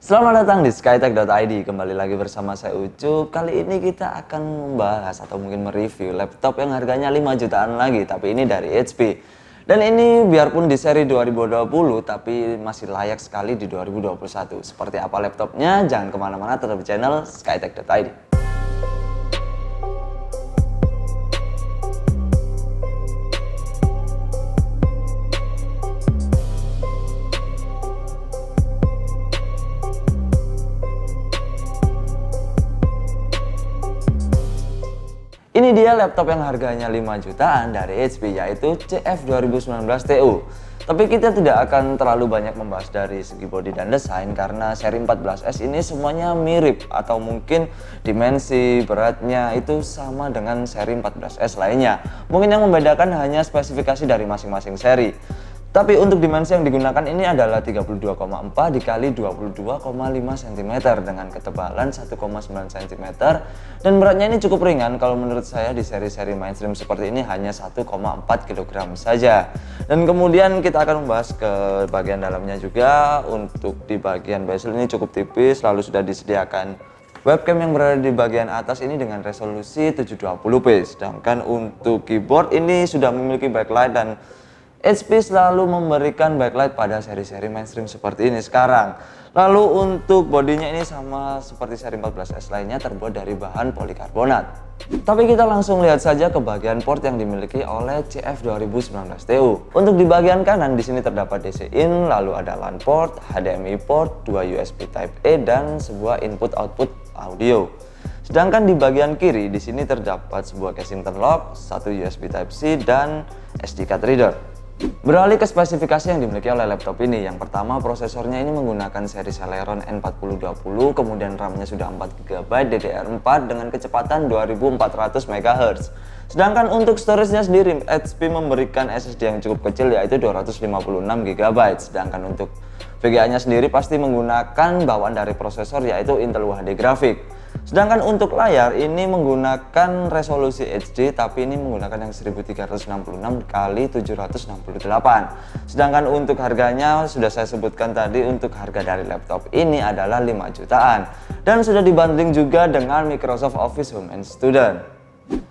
Selamat datang di skytech.id. Kembali lagi bersama saya Ucup. Kali ini kita akan membahas atau mungkin mereview laptop yang harganya 5 jutaan lagi, tapi ini dari HP. Dan ini biarpun di seri 2020, tapi masih layak sekali di 2021. Seperti apa laptopnya? Jangan kemana-mana, tetap di channel skytech.id. Ini dia laptop yang harganya 5 jutaan dari HP, yaitu CF 2019 TU. Tapi kita tidak akan terlalu banyak membahas dari segi body dan desain karena seri 14S ini semuanya mirip atau mungkin dimensi beratnya itu sama dengan seri 14S lainnya. Mungkin yang membedakan hanya spesifikasi dari masing-masing seri. Tapi untuk dimensi yang digunakan ini adalah 32,4 dikali 22,5 cm dengan ketebalan 1,9 cm dan beratnya ini cukup ringan. Kalau menurut saya di seri-seri mainstream seperti ini hanya 1,4 kg saja. Dan kemudian kita akan membahas ke bagian dalamnya juga. Untuk di bagian bezel ini cukup tipis, lalu sudah disediakan webcam yang berada di bagian atas ini dengan resolusi 720p. Sedangkan untuk keyboard ini sudah memiliki backlight dan HP selalu memberikan backlight pada seri-seri mainstream seperti ini sekarang. Lalu untuk bodinya ini sama seperti seri 14S lainnya, terbuat dari bahan polikarbonat. Tapi kita langsung lihat saja ke bagian port yang dimiliki oleh CF 2019 TU. Untuk di bagian kanan di sini terdapat DC in, lalu ada LAN port, HDMI port, 2 USB Type A dan sebuah input/output audio. Sedangkan di bagian kiri di sini terdapat sebuah casing lock, 1 USB Type C dan SD card reader. Beralih ke spesifikasi yang dimiliki oleh laptop ini. Yang pertama, prosesornya ini menggunakan seri Celeron N4020, kemudian RAM-nya sudah 4GB DDR4 dengan kecepatan 2400 MHz. Sedangkan untuk storage-nya sendiri, HP memberikan SSD yang cukup kecil yaitu 256GB. Sedangkan untuk VGA-nya sendiri pasti menggunakan bawaan dari prosesor yaitu Intel UHD Graphic. Sedangkan untuk layar ini menggunakan resolusi HD, tapi ini menggunakan yang 1366 kali 768. Sedangkan untuk harganya sudah saya sebutkan tadi, untuk harga dari laptop ini adalah 5 jutaan. Dan sudah dibundling juga dengan Microsoft Office Home and Student.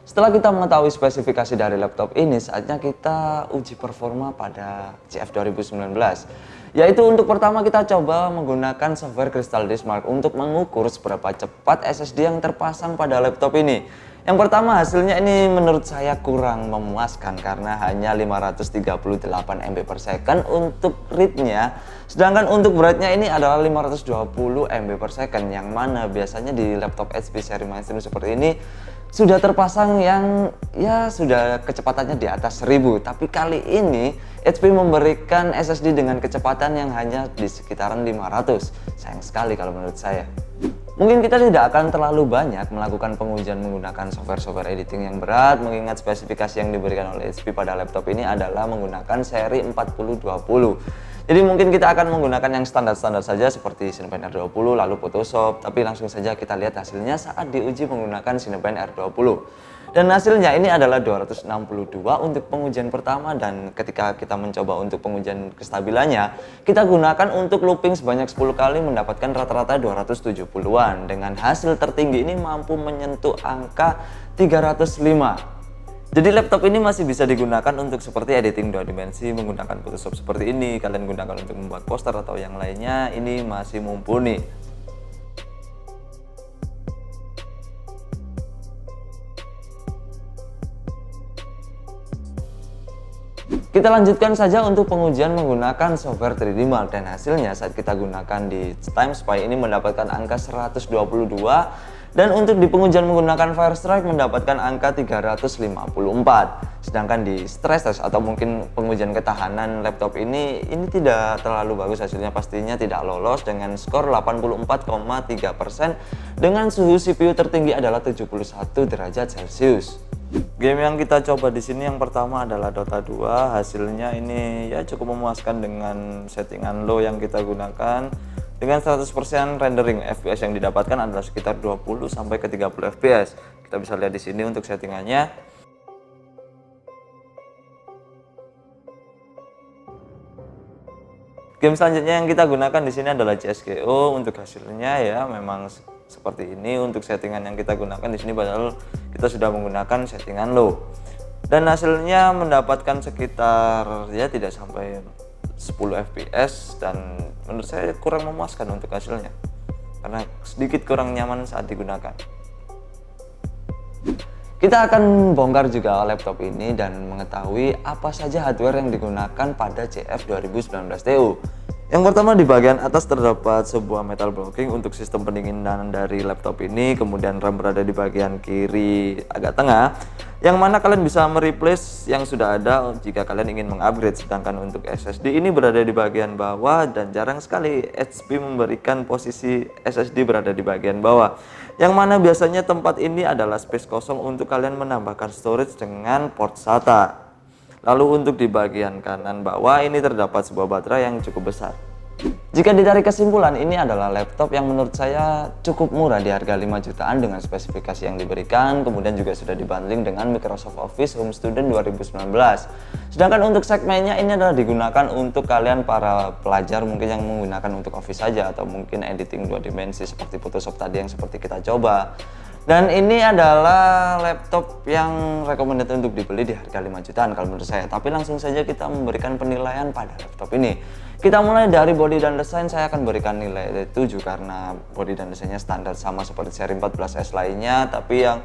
Setelah kita mengetahui spesifikasi dari laptop ini, saatnya kita uji performa pada CF 2019. Yaitu untuk pertama kita coba menggunakan software Crystal Disk Mark untuk mengukur seberapa cepat SSD yang terpasang pada laptop ini. Yang pertama, hasilnya ini menurut saya kurang memuaskan karena hanya 538 MB per second untuk read-nya. Sedangkan untuk write-nya ini adalah 520 MB per second, yang mana biasanya di laptop HP seri mainstream seperti ini sudah terpasang yang ya sudah kecepatannya di atas 1000. Tapi kali ini HP memberikan SSD dengan kecepatan yang hanya di sekitaran 500. Sayang sekali kalau menurut saya. Mungkin kita tidak akan terlalu banyak melakukan pengujian menggunakan software editing yang berat, mengingat spesifikasi yang diberikan oleh HP pada laptop ini adalah menggunakan seri 4020. Jadi mungkin kita akan menggunakan yang standar-standar saja seperti Cinebench R20 lalu Photoshop. Tapi langsung saja kita lihat hasilnya saat diuji menggunakan Cinebench R20. Dan hasilnya ini adalah 262 untuk pengujian pertama, dan ketika kita mencoba untuk pengujian kestabilannya, kita gunakan untuk looping sebanyak 10 kali mendapatkan rata-rata 270-an. Dengan hasil tertinggi ini mampu menyentuh angka 305. Jadi laptop ini masih bisa digunakan untuk seperti editing 2 dimensi menggunakan Photoshop seperti ini. Kalian gunakan untuk membuat poster atau yang lainnya, ini masih mumpuni. Kita lanjutkan saja untuk pengujian menggunakan software 3D Mark, dan hasilnya saat kita gunakan di TimeSpy ini mendapatkan angka 122, dan untuk di pengujian menggunakan Firestrike mendapatkan angka 354. Sedangkan di stress test atau mungkin pengujian ketahanan laptop ini tidak terlalu bagus hasilnya, pastinya tidak lolos dengan skor 84,3% dengan suhu CPU tertinggi adalah 71 derajat Celcius. Game yang kita coba di sini yang pertama adalah Dota 2. Hasilnya ini ya cukup memuaskan dengan settingan low yang kita gunakan. Dengan 100% rendering, FPS yang didapatkan adalah sekitar 20 sampai ke 30 FPS. Kita bisa lihat di sini untuk settingannya. Game selanjutnya yang kita gunakan di sini adalah CS:GO. Untuk hasilnya ya memang seperti ini. Untuk settingan yang kita gunakan di sini padahal kita sudah menggunakan settingan low. Dan hasilnya mendapatkan sekitar ya tidak sampai 10 fps dan menurut saya kurang memuaskan untuk hasilnya. Karena sedikit kurang nyaman saat digunakan. Kita akan bongkar juga laptop ini dan mengetahui apa saja hardware yang digunakan pada CF 2019 TU. Yang pertama, di bagian atas terdapat sebuah metal blocking untuk sistem pendinginan dari laptop ini, kemudian RAM berada di bagian kiri agak tengah, yang mana kalian bisa mereplace yang sudah ada jika kalian ingin mengupgrade. Sedangkan untuk SSD ini berada di bagian bawah dan jarang sekali HP memberikan posisi SSD berada di bagian bawah, yang mana biasanya tempat ini adalah space kosong untuk kalian menambahkan storage dengan port SATA. Lalu untuk di bagian kanan bawah ini terdapat sebuah baterai yang cukup besar. Jika ditarik kesimpulan, ini adalah laptop yang menurut saya cukup murah di harga 5 jutaan dengan spesifikasi yang diberikan, kemudian juga sudah dibundling dengan Microsoft Office Home Student 2019. Sedangkan untuk segmennya ini adalah digunakan untuk kalian para pelajar mungkin yang menggunakan untuk Office saja atau mungkin editing 2 dimensi seperti Photoshop tadi yang seperti kita coba. Dan ini adalah laptop yang recommended untuk dibeli di harga 5 jutaan kalau menurut saya. Tapi langsung saja kita memberikan penilaian pada laptop ini. Kita mulai dari body dan desain, saya akan berikan nilai 7 karena body dan desainnya standar sama seperti seri 14S lainnya. Tapi yang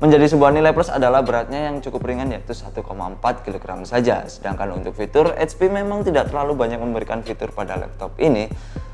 menjadi sebuah nilai plus adalah beratnya yang cukup ringan yaitu 1,4 kg saja. Sedangkan untuk fitur, HP memang tidak terlalu banyak memberikan fitur pada laptop ini.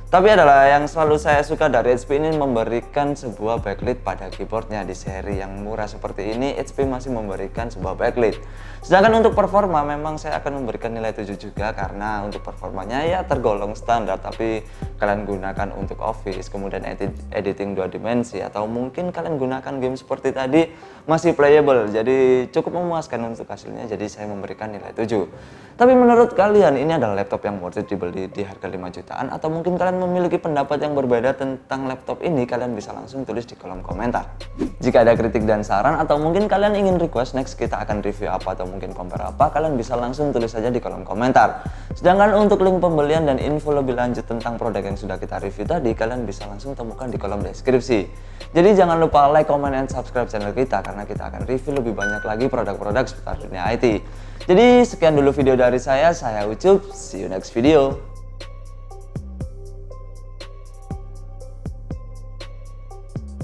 Tapi adalah yang selalu saya suka dari HP ini memberikan sebuah backlit pada keyboardnya. Di seri yang murah seperti ini, HP masih memberikan sebuah backlit. Sedangkan untuk performa memang saya akan memberikan nilai 7 juga karena untuk performanya ya tergolong standar. Tapi kalian gunakan untuk Office, kemudian editing 2 dimensi atau mungkin kalian gunakan game seperti tadi masih playable. Jadi cukup memuaskan untuk hasilnya, jadi saya memberikan nilai 7. Tapi menurut kalian ini adalah laptop yang worth it dibeli di harga 5 jutaan atau mungkin kalian memiliki pendapat yang berbeda tentang laptop ini? Kalian bisa langsung tulis di kolom komentar. Jika ada kritik dan saran atau mungkin kalian ingin request next kita akan review apa atau mungkin compare apa, kalian bisa langsung tulis saja di kolom komentar. Sedangkan untuk link pembelian dan info lebih lanjut tentang produk yang sudah kita review tadi, kalian bisa langsung temukan di kolom deskripsi. Jadi jangan lupa like, comment, and subscribe channel kita karena kita akan review lebih banyak lagi produk-produk seputar dunia IT. Jadi sekian dulu video dari saya Ucup, see you next video.